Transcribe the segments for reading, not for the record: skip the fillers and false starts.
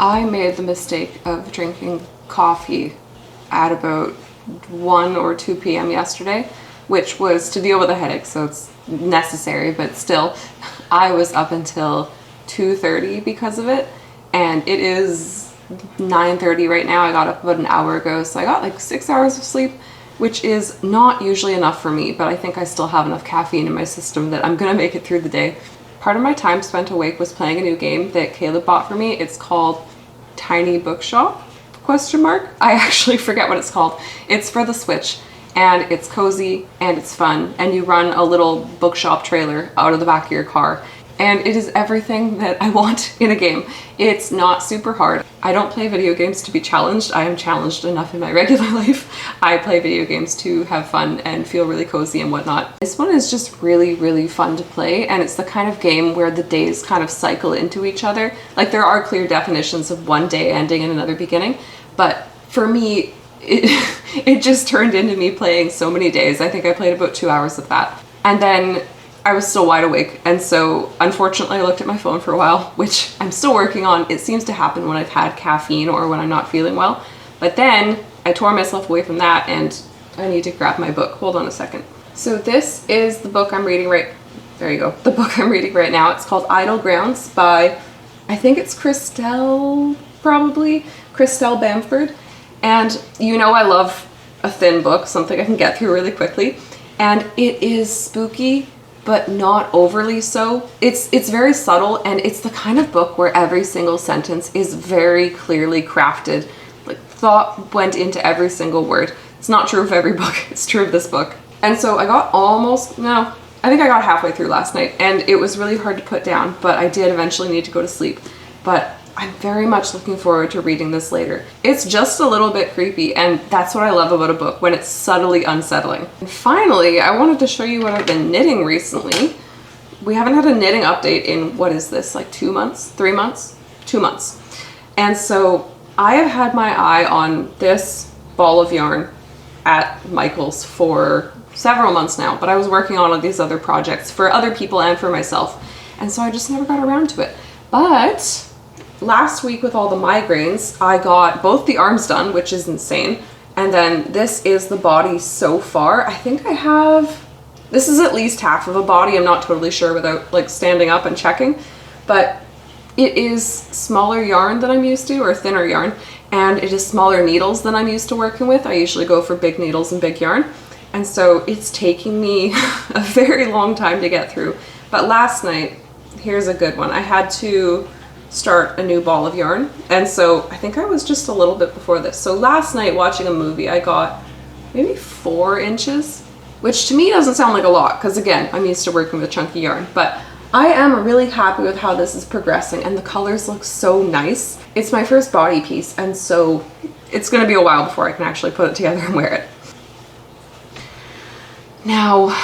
I made the mistake of drinking coffee at about 1 or 2 p.m. yesterday, which was to deal with a headache, so it's necessary, but still, I was up until 2:30 because of it, and it is 9:30 right now. I got up about an hour ago, so I got like 6 hours of sleep, which is not usually enough for me, but I think I still have enough caffeine in my system that I'm gonna make it through the day. Part of my time spent awake was playing a new game that Caleb bought for me. It's called Tiny Bookshop, ? I actually forget what it's called. It's for the Switch, and it's cozy and it's fun, and you run a little bookshop trailer out of the back of your car, and it is everything that I want in a game. It's not super hard. I don't play video games to be challenged. I am challenged enough in my regular life. I play video games to have fun and feel really cozy and whatnot. This one is just really, really fun to play, and it's the kind of game where the days kind of cycle into each other. Like, there are clear definitions of one day ending and another beginning, but for me, it just turned into me playing so many days. I think I played about 2 hours of that. And then I was still wide awake, and so unfortunately I looked at my phone for a while, which I'm still working on. It seems to happen when I've had caffeine or when I'm not feeling well. But then I tore myself away from that, and I need to grab my book. Hold on a second. So this is the book I'm reading there you go. The book I'm reading right now. It's called Idle Grounds by, I think it's Christelle Bamford. And you know I love a thin book, something I can get through really quickly. And it is spooky, but not overly so. It's very subtle, and it's the kind of book where every single sentence is very clearly crafted. Like, thought went into every single word. It's not true of every book, it's true of this book. And so I got I think I got halfway through last night, and it was really hard to put down, but I did eventually need to go to sleep. But I'm very much looking forward to reading this later. It's just a little bit creepy, and that's what I love about a book, when it's subtly unsettling. And finally, I wanted to show you what I've been knitting recently. We haven't had a knitting update in, what is this, like 2 months? 3 months? 2 months. And so I have had my eye on this ball of yarn at Michael's for several months now, but I was working on all these other projects for other people and for myself, and so I just never got around to it. This last week, with all the migraines, I got both the arms done, which is insane, and then this is the body so far. I think this is at least half of a body. I'm not totally sure without like standing up and checking, but it is smaller yarn than I'm used to, or thinner yarn, and it is smaller needles than I'm used to working with. I usually go for big needles and big yarn, and so it's taking me a very long time to get through. But last night, here's a good one. I had to start a new ball of yarn, and so I think I was just a little bit before this. So last night, watching a movie, I got maybe 4 inches, which to me doesn't sound like a lot, because again, I'm used to working with chunky yarn, but I am really happy with how this is progressing, and the colors look so nice. It's my first body piece, and so it's going to be a while before I can actually put it together and wear it. Now,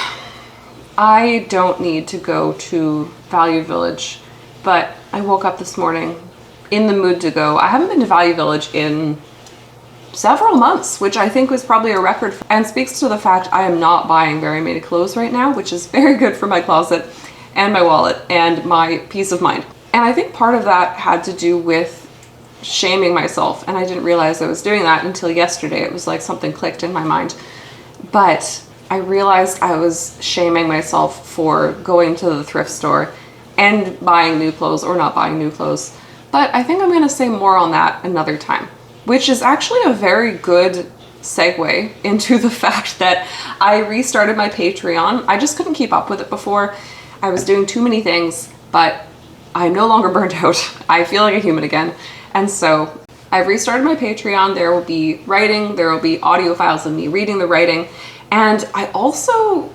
I don't need to go to Value Village, but I woke up this morning in the mood to go. I haven't been to Value Village in several months, which I think was probably a record, and speaks to the fact I am not buying very many clothes right now, which is very good for my closet and my wallet and my peace of mind. And I think part of that had to do with shaming myself, and I didn't realize I was doing that until yesterday. It was like something clicked in my mind. But I realized I was shaming myself for going to the thrift store and buying new clothes or not buying new clothes. But I think I'm gonna say more on that another time, which is actually a very good segue into the fact that I restarted my Patreon. I just couldn't keep up with it before. I was doing too many things, but I'm no longer burnt out. I feel like a human again. And so I've restarted my Patreon. There will be writing, there will be audio files of me reading the writing, and I also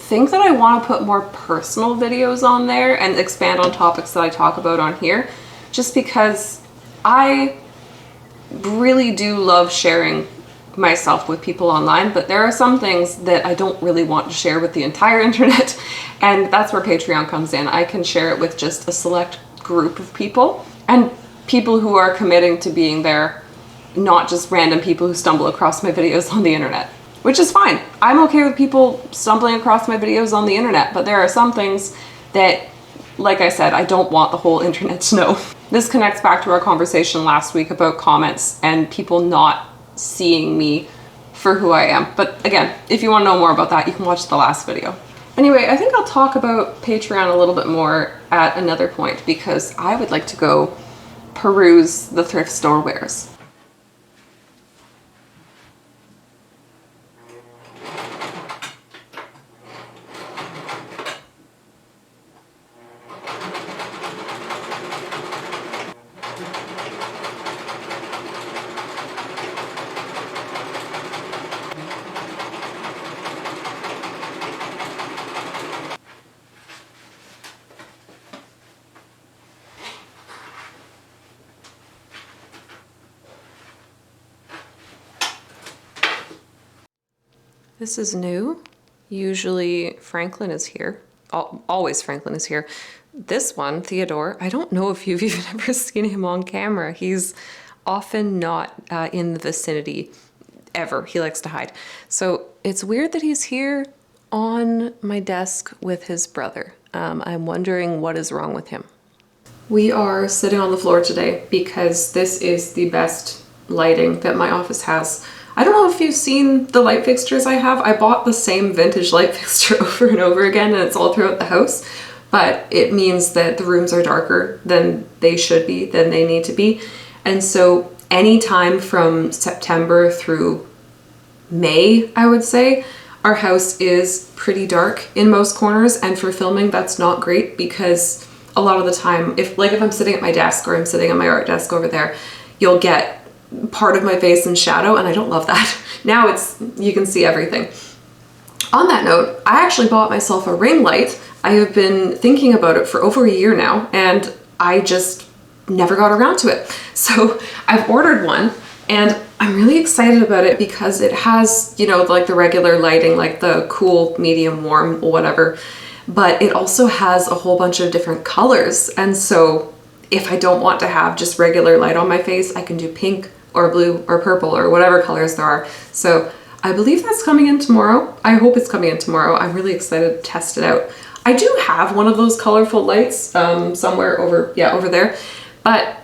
think that I want to put more personal videos on there and expand on topics that I talk about on here, just because I really do love sharing myself with people online, but there are some things that I don't really want to share with the entire internet, and that's where Patreon comes in. I can share it with just a select group of people, and people who are committing to being there, not just random people who stumble across my videos on the internet, which is fine. I'm okay with people stumbling across my videos on the internet, but there are some things that, like I said, I don't want the whole internet to know. This connects back to our conversation last week about comments and people not seeing me for who I am. But again, if you want to know more about that, you can watch the last video. Anyway, I think I'll talk about Patreon a little bit more at another point because I would like to go peruse the thrift store wares. This is new. Usually Franklin is here. Always Franklin is here. This one, Theodore, I don't know if you've even ever seen him on camera. He's often not in the vicinity ever. He likes to hide. So it's weird that he's here on my desk with his brother. I'm wondering what is wrong with him. We are sitting on the floor today because this is the best lighting that my office has. I don't know if you've seen the light fixtures I have. I bought the same vintage light fixture over and over again, and it's all throughout the house, but it means that the rooms are darker than they should be, than they need to be. And so anytime from September through May, I would say, our house is pretty dark in most corners, and for filming that's not great because a lot of the time, if I'm sitting at my desk or I'm sitting at my art desk over there, you'll get part of my face in shadow, and I don't love that. Now you can see everything. On that note, I actually bought myself a ring light. I have been thinking about it for over a year now, and I just never got around to it. So I've ordered one, and I'm really excited about it because it has, like the regular lighting, like the cool, medium, warm, whatever, but it also has a whole bunch of different colors. And so if I don't want to have just regular light on my face, I can do pink or blue or purple or whatever colors there are. So I believe that's coming in tomorrow. I hope it's coming in tomorrow. I'm really excited to test it out. I do have one of those colorful lights somewhere over there, but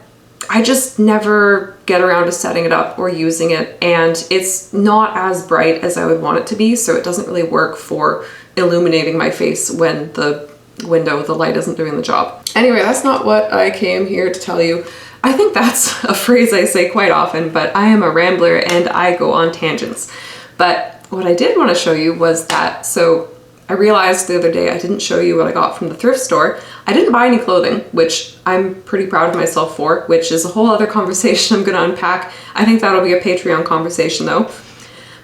I just never get around to setting it up or using it, and it's not as bright as I would want it to be, so it doesn't really work for illuminating my face when the light isn't doing the job. Anyway, that's not what I came here to tell you. I think that's a phrase I say quite often, but I am a rambler and I go on tangents. But what I did want to show you was that, so I realized the other day I didn't show you what I got from the thrift store. I didn't buy any clothing, which I'm pretty proud of myself for, which is a whole other conversation I'm going to unpack. I think that'll be a Patreon conversation though.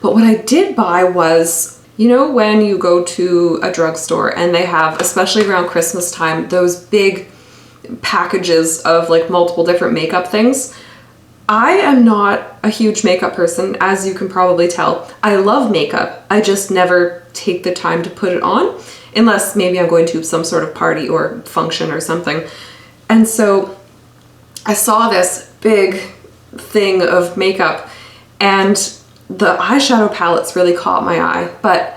But what I did buy was, when you go to a drugstore and they have, especially around Christmas time, those big packages of like multiple different makeup things. I am not a huge makeup person, as you can probably tell. I love makeup. I just never take the time to put it on unless maybe I'm going to some sort of party or function or something. And so I saw this big thing of makeup and the eyeshadow palettes really caught my eye, but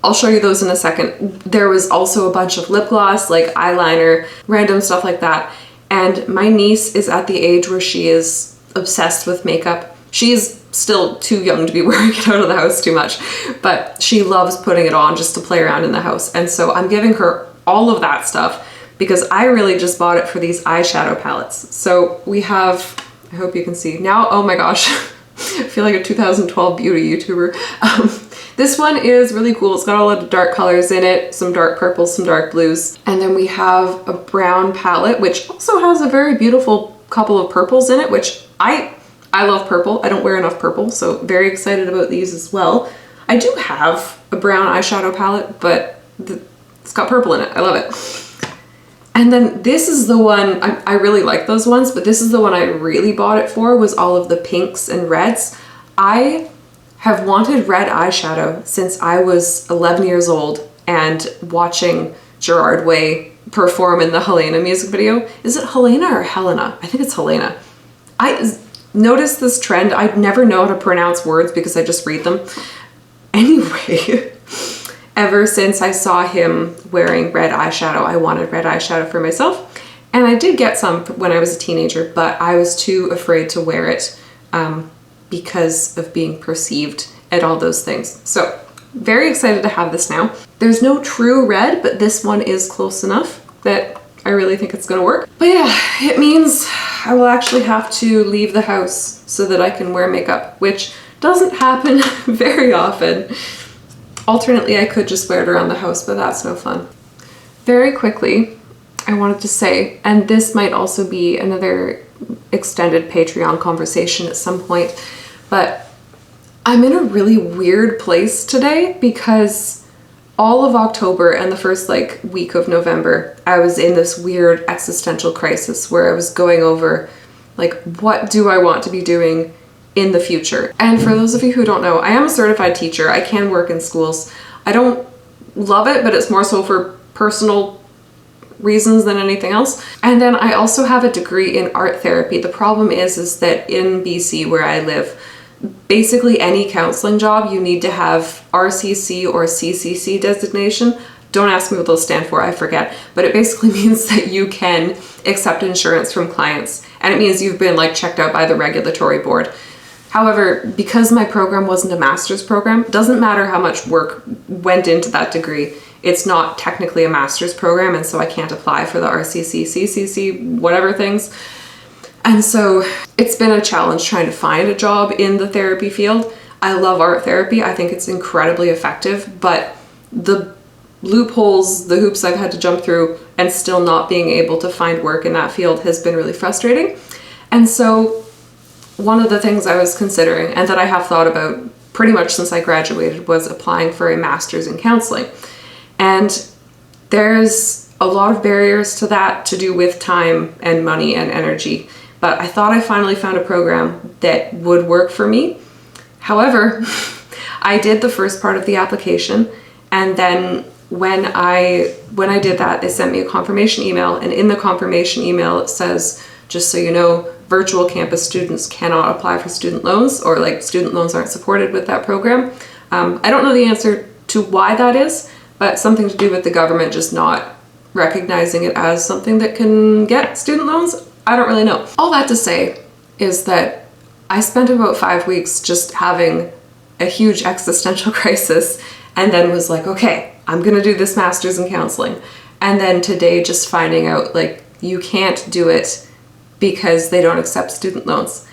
I'll show you those in a second. There was also a bunch of lip gloss, like eyeliner, random stuff like that. And my niece is at the age where she is obsessed with makeup. She's still too young to be wearing it out of the house too much, but she loves putting it on just to play around in the house. And so I'm giving her all of that stuff because I really just bought it for these eyeshadow palettes. So we have, I hope you can see now, oh my gosh, I feel like a 2012 beauty YouTuber. This one is really cool. It's got a lot of dark colors in it, some dark purples, some dark blues. And then we have a brown palette, which also has a very beautiful couple of purples in it, which I love purple. I don't wear enough purple, so very excited about these as well. I do have a brown eyeshadow palette, but it's got purple in it. I love it. And then this is the one, I really like those ones, but this is the one I really bought it for, was all of the pinks and reds. I have wanted red eyeshadow since I was 11 years old and watching Gerard Way perform in the Helena music video. Is it Helena or Helena? I think it's Helena. I noticed this trend. I never know how to pronounce words because I just read them. Anyway, ever since I saw him wearing red eyeshadow, I wanted red eyeshadow for myself. And I did get some when I was a teenager, but I was too afraid to wear it because of being perceived and all those things. So very excited to have this now. There's no true red, but this one is close enough that I really think it's gonna work. But yeah, it means I will actually have to leave the house so that I can wear makeup, which doesn't happen very often. Alternately, I could just wear it around the house, but that's no fun. Very quickly, I wanted to say, and this might also be another extended Patreon conversation at some point, but I'm in a really weird place today because all of October and the first like week of November, I was in this weird existential crisis where I was going over like, what do I want to be doing in the future? And for those of you who don't know, I am a certified teacher. I can work in schools. I don't love it, but it's more so for personal reasons than anything else. And then I also have a degree in art therapy. The problem is that in BC where I live, basically any counseling job, you need to have RCC or CCC designation. Don't ask me what those stand for, I forget. But it basically means that you can accept insurance from clients. And it means you've been like checked out by the regulatory board. However, because my program wasn't a master's program, it doesn't matter how much work went into that degree. It's not technically a master's program, and so I can't apply for the RCC, CCC, whatever things. And so it's been a challenge trying to find a job in the therapy field. I love art therapy. I think it's incredibly effective, but the loopholes, the hoops I've had to jump through and still not being able to find work in that field has been really frustrating. And so one of the things I was considering and that I have thought about pretty much since I graduated was applying for a master's in counseling. And there's a lot of barriers to that to do with time and money and energy. But I thought I finally found a program that would work for me. However, I did the first part of the application, and then when I did that, they sent me a confirmation email, and in the confirmation email it says, just so you know, virtual campus students cannot apply for student loans, or like student loans aren't supported with that program. I don't know the answer to why that is, but something to do with the government just not recognizing it as something that can get student loans. I don't really know. All that to say is that I spent about 5 weeks just having a huge existential crisis, and then was like, okay, I'm gonna do this master's in counseling. And then today just finding out like you can't do it because they don't accept student loans.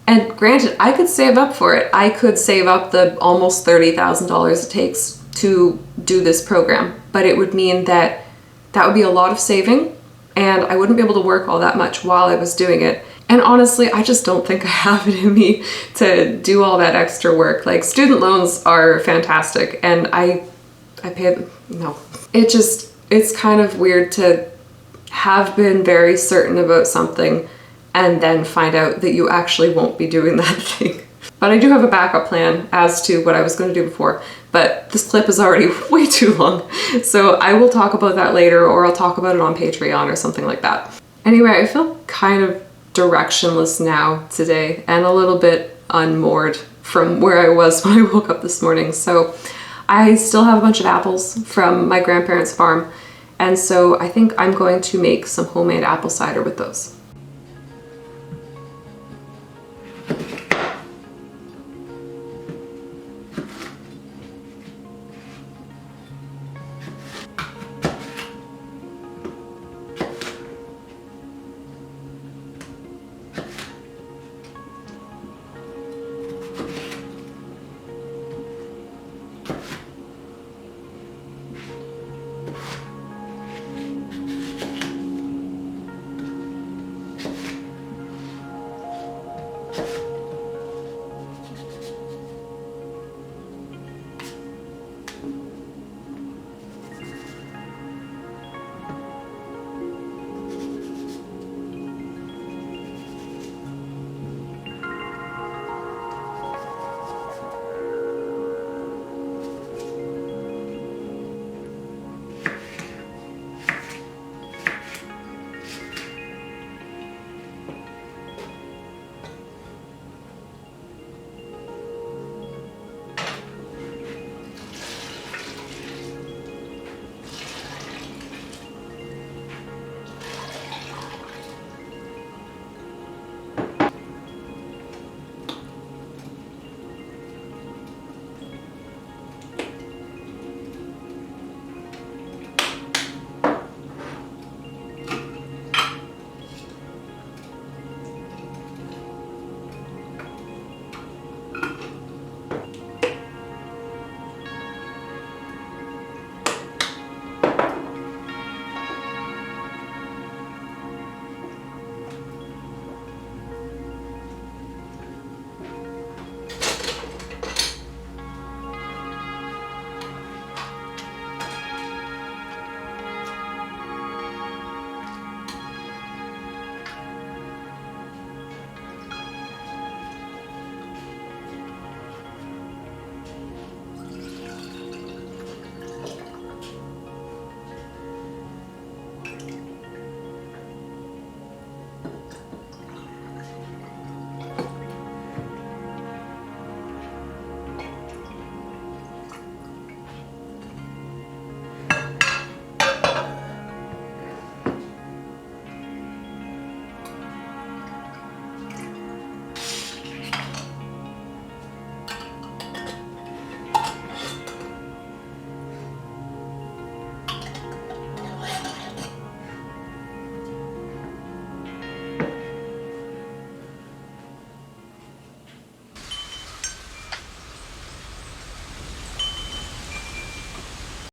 And granted, I could save up for it. I could save up the almost $30,000 it takes to do this program, but it would mean that would be a lot of saving, and I wouldn't be able to work all that much while I was doing it. And honestly, I just don't think I have it in me to do all that extra work. Like, student loans are fantastic, and I pay them. No. It's kind of weird to have been very certain about something and then find out that you actually won't be doing that thing. But I do have a backup plan as to what I was going to do before, but this clip is already way too long. So I will talk about that later, or I'll talk about it on Patreon or something like that. Anyway, I feel kind of directionless now today and a little bit unmoored from where I was when I woke up this morning. So I still have a bunch of apples from my grandparents' farm, and so I think I'm going to make some homemade apple cider with those.